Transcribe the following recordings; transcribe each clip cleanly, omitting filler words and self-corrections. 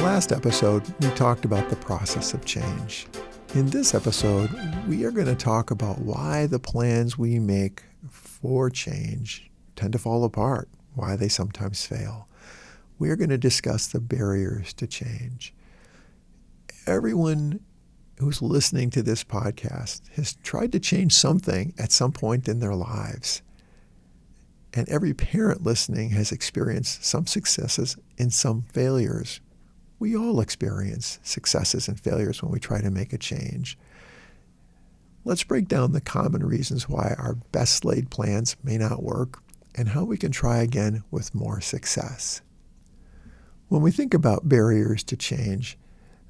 last episode, we talked about the process of change. In this episode, we are going to talk about why the plans we make for change tend to fall apart, why they sometimes fail. We are going to discuss the barriers to change. Everyone who's listening to this podcast has tried to change something at some point in their lives. And every parent listening has experienced some successes and some failures. We all experience successes and failures when we try to make a change. Let's break down the common reasons why our best laid plans may not work and how we can try again with more success. When we think about barriers to change,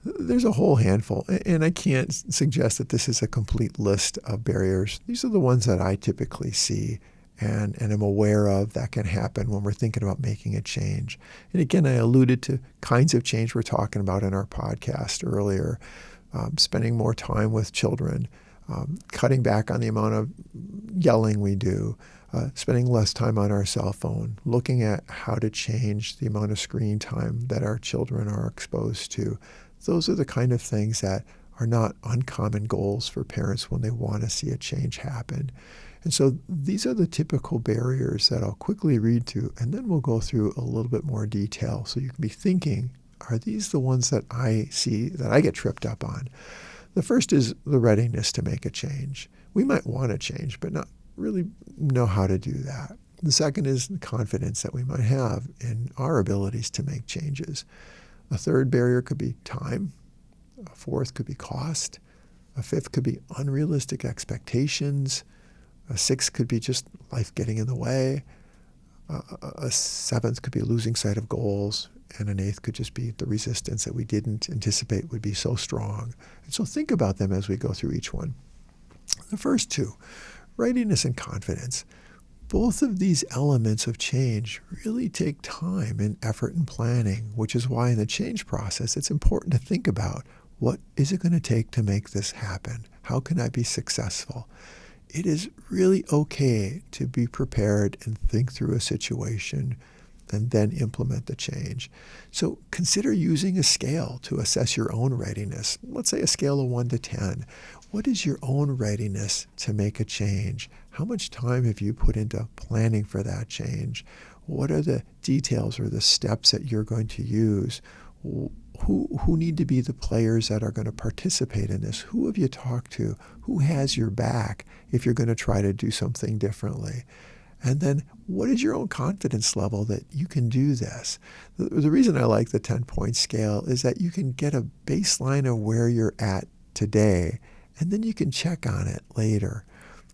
there's a whole handful, and I can't suggest that this is a complete list of barriers. These are the ones that I typically see and am aware of that can happen when we're thinking about making a change. And again, I alluded to kinds of change we're talking about in our podcast earlier, spending more time with children, cutting back on the amount of yelling we do, spending less time on our cell phone, looking at how to change the amount of screen time that our children are exposed to. Those are the kind of things that are not uncommon goals for parents when they want to see a change happen. And so these are the typical barriers that I'll quickly read to, and then we'll go through a little bit more detail. So you can be thinking, are these the ones that I see that I get tripped up on? The first is the readiness to make a change. We might want to change, but not really know how to do that. The second is the confidence that we might have in our abilities to make changes. A third barrier could be time. A fourth could be cost. A fifth could be unrealistic expectations. A sixth could be just life getting in the way. A seventh could be losing sight of goals. And an eighth could just be the resistance that we didn't anticipate would be so strong. And so think about them as we go through each one. The first two, readiness and confidence. Both of these elements of change really take time and effort and planning, which is why in the change process, it's important to think about what is it going to take to make this happen? How can I be successful? It is really okay to be prepared and think through a situation and then implement the change. So consider using a scale to assess your own readiness. Let's say a scale of 1 to 10. What is your own readiness to make a change? How much time have you put into planning for that change? What are the details or the steps that you're going to use? Who need to be the players that are going to participate in this? Who have you talked to? Who has your back if you're going to try to do something differently? And then what is your own confidence level that you can do this? The reason I like the 10-point scale is that you can get a baseline of where you're at today, and then you can check on it later.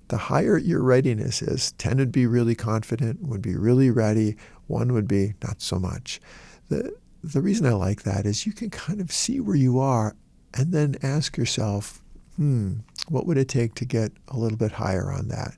The higher your readiness is, 10 would be really confident, would be really ready, 1 would be not so much. The reason I like that is you can kind of see where you are and then ask yourself, what would it take to get a little bit higher on that?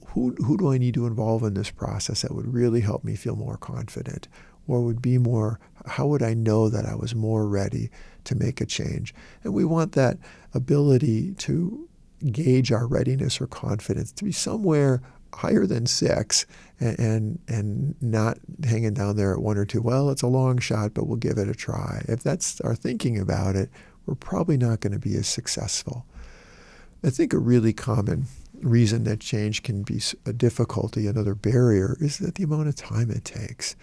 Who do I need to involve in this process that would really help me feel more confident? Or would be more, how would I know that I was more ready to make a change? And we want that ability to gauge our readiness or confidence to be somewhere higher than 6 and not hanging down there at 1 or 2. Well, it's a long shot, but we'll give it a try. If that's our thinking about it, we're probably not going to be as successful. I think a really common reason that change can be a difficulty, another barrier, is that the amount of time it takes.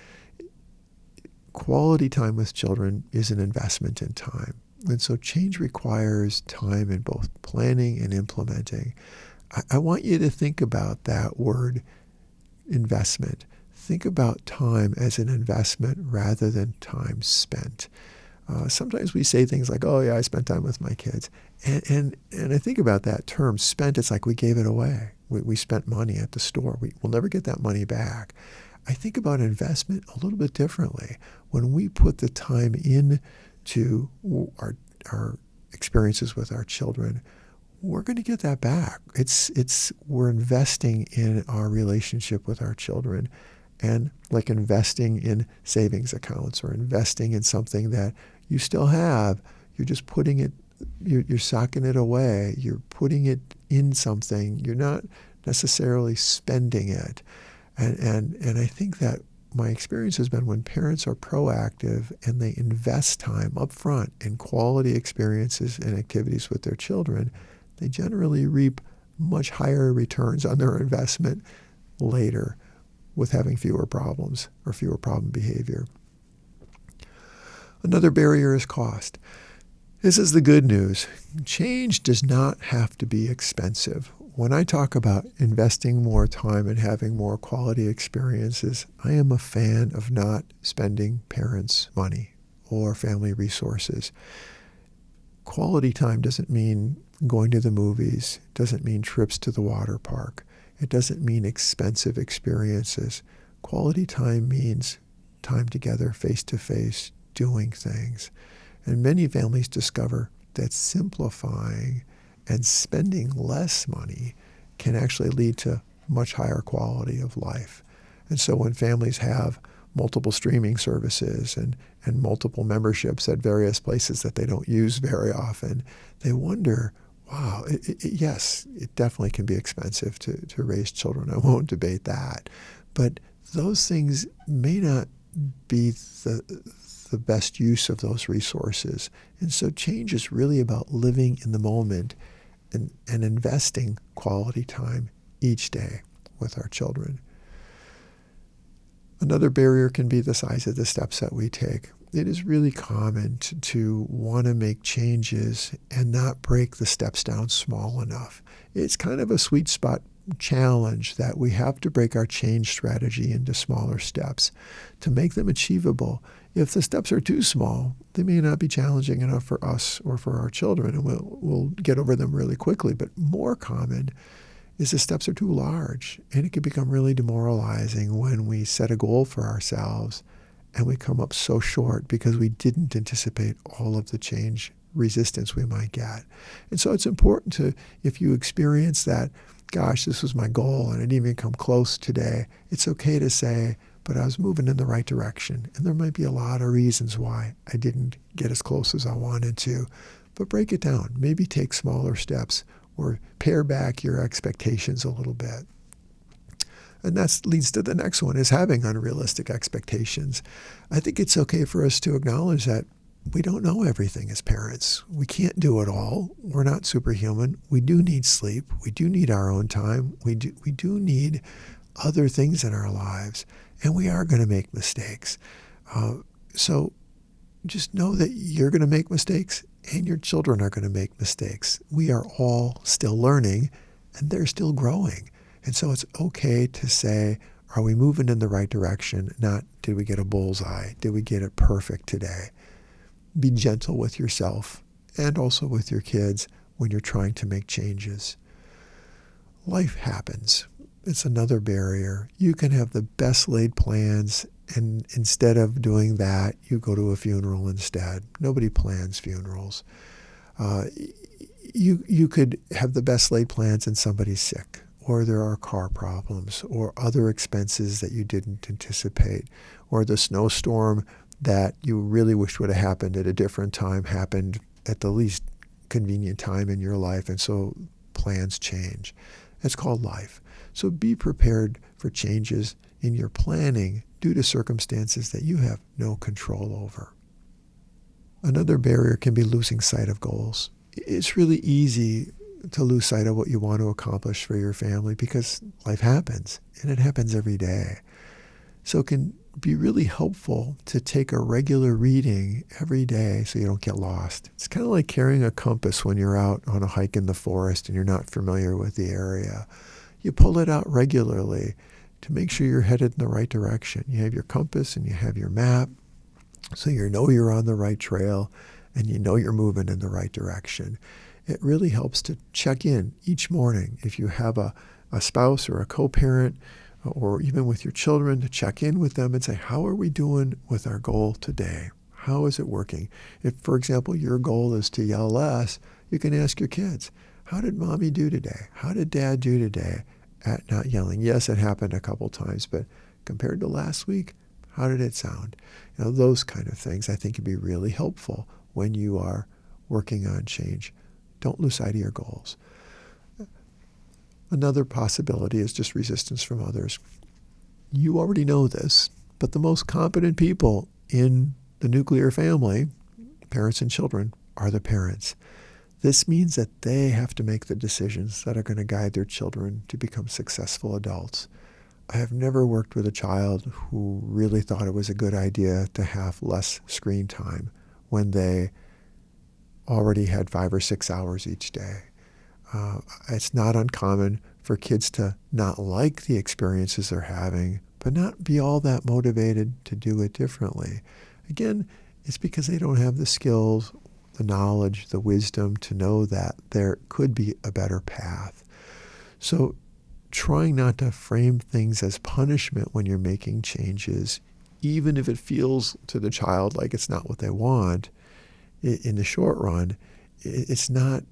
Quality time with children is an investment in time. And so change requires time in both planning and implementing. I want you to think about that word investment. Think about time as an investment rather than time spent. Sometimes we say things like, oh yeah, I spent time with my kids. And I think about that term spent, it's like we gave it away. We spent money at the store. We'll never get that money back. I think about investment a little bit differently. When we put the time into our experiences with our children, we're going to get that back. We're investing in our relationship with our children, and like investing in savings accounts or investing in something that you still have, you're just putting it, you're socking it away, you're putting it in something, you're not necessarily spending it. And I think that my experience has been when parents are proactive and they invest time up front in quality experiences and activities with their children, they generally reap much higher returns on their investment later with having fewer problems or fewer problem behavior. Another barrier is cost. This is the good news. Change does not have to be expensive. When I talk about investing more time and having more quality experiences, I am a fan of not spending parents' money or family resources. Quality time doesn't mean going to the movies, doesn't mean trips to the water park. It doesn't mean expensive experiences. Quality time means time together, face-to-face, doing things. And many families discover that simplifying and spending less money can actually lead to much higher quality of life. And so when families have multiple streaming services and multiple memberships at various places that they don't use very often, they wonder, wow, yes, it definitely can be expensive to raise children. I won't debate that. But those things may not be the best use of those resources. And so change is really about living in the moment and investing quality time each day with our children. Another barrier can be the size of the steps that we take. It is really common to want to make changes and not break the steps down small enough. It's kind of a sweet spot challenge that we have to break our change strategy into smaller steps to make them achievable. If the steps are too small, they may not be challenging enough for us or for our children, and we'll get over them really quickly. But more common is the steps are too large, and it can become really demoralizing when we set a goal for ourselves and we come up so short because we didn't anticipate all of the change resistance we might get. And so it's important to, if you experience that, gosh, this was my goal and I didn't even come close today, it's okay to say, but I was moving in the right direction. And there might be a lot of reasons why I didn't get as close as I wanted to. But break it down. Maybe take smaller steps or pare back your expectations a little bit. And that leads to the next one, is having unrealistic expectations. I think it's okay for us to acknowledge that we don't know everything as parents. We can't do it all. We're not superhuman. We do need sleep. We do need our own time. We do need other things in our lives. And we are going to make mistakes. So just know that you're going to make mistakes and your children are going to make mistakes. We are all still learning and they're still growing. And so it's okay to say, are we moving in the right direction? Not, did we get a bullseye? Did we get it perfect today? Be gentle with yourself and also with your kids when you're trying to make changes. Life happens. It's another barrier. You can have the best laid plans, and instead of doing that, you go to a funeral instead. Nobody plans funerals. You could have the best laid plans and somebody's sick, or there are car problems, or other expenses that you didn't anticipate, or the snowstorm that you really wished would have happened at a different time happened at the least convenient time in your life, and so plans change. It's called life. So be prepared for changes in your planning due to circumstances that you have no control over. Another barrier can be losing sight of goals. It's really easy to lose sight of what you want to accomplish for your family because life happens, and it happens every day. So it can be really helpful to take a regular reading every day so you don't get lost. It's kind of like carrying a compass when you're out on a hike in the forest and you're not familiar with the area. You pull it out regularly to make sure you're headed in the right direction. You have your compass and you have your map, so you know you're on the right trail and you know you're moving in the right direction. It really helps to check in each morning if you have a spouse or a co-parent, or even with your children, to check in with them and say, how are we doing with our goal today? How is it working? If, for example, your goal is to yell less, you can ask your kids, how did mommy do today? How did dad do today at not yelling? Yes, it happened a couple times, but compared to last week, how did it sound? Those kind of things I think can be really helpful when you are working on change. Don't lose sight of your goals. Another possibility is just resistance from others. You already know this, But the most competent people in the nuclear family, parents and children, are the parents. This means that they have to make the decisions that are going to guide their children to become successful adults. I have never worked with a child who really thought it was a good idea to have less screen time when they already had 5 or 6 hours each day. It's not uncommon for kids to not like the experiences they're having, but not be all that motivated to do it differently. Again, it's because they don't have the skills, the knowledge, the wisdom to know that there could be a better path. So trying not to frame things as punishment when you're making changes, even if it feels to the child like it's not what they want, in the short run, it's not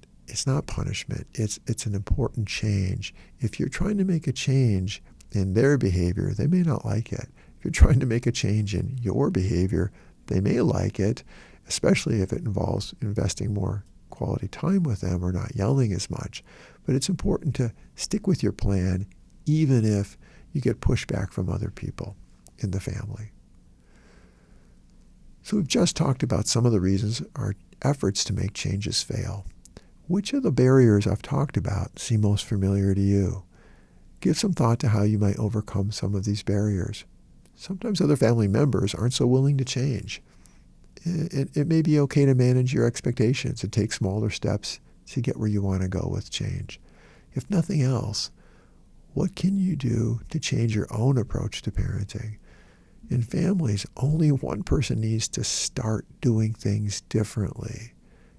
punishment. It's an important change. If you're trying to make a change in their behavior, they may not like it. If you're trying to make a change in your behavior, they may like it, especially if it involves investing more quality time with them or not yelling as much. But it's important to stick with your plan, even if you get pushback from other people in the family. So we've just talked about some of the reasons our efforts to make changes fail. Which of the barriers I've talked about seem most familiar to you? Give some thought to how you might overcome some of these barriers. Sometimes other family members aren't so willing to change. It may be okay to manage your expectations and take smaller steps to get where you want to go with change. If nothing else, what can you do to change your own approach to parenting? In families, only one person needs to start doing things differently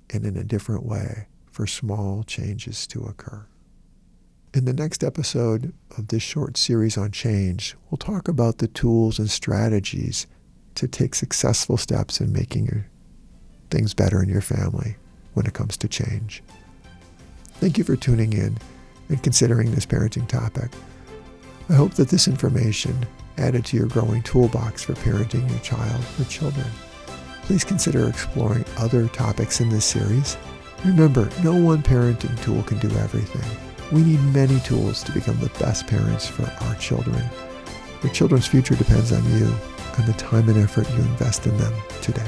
and in a different way for small changes to occur. In the next episode of this short series on change, we'll talk about the tools and strategies to take successful steps in making your things better in your family when it comes to change. Thank you for tuning in and considering this parenting topic. I hope that this information added to your growing toolbox for parenting your child or children. Please consider exploring other topics in this series. Remember, no one parenting tool can do everything. We need many tools to become the best parents for our children. Your children's future depends on you and the time and effort you invest in them today.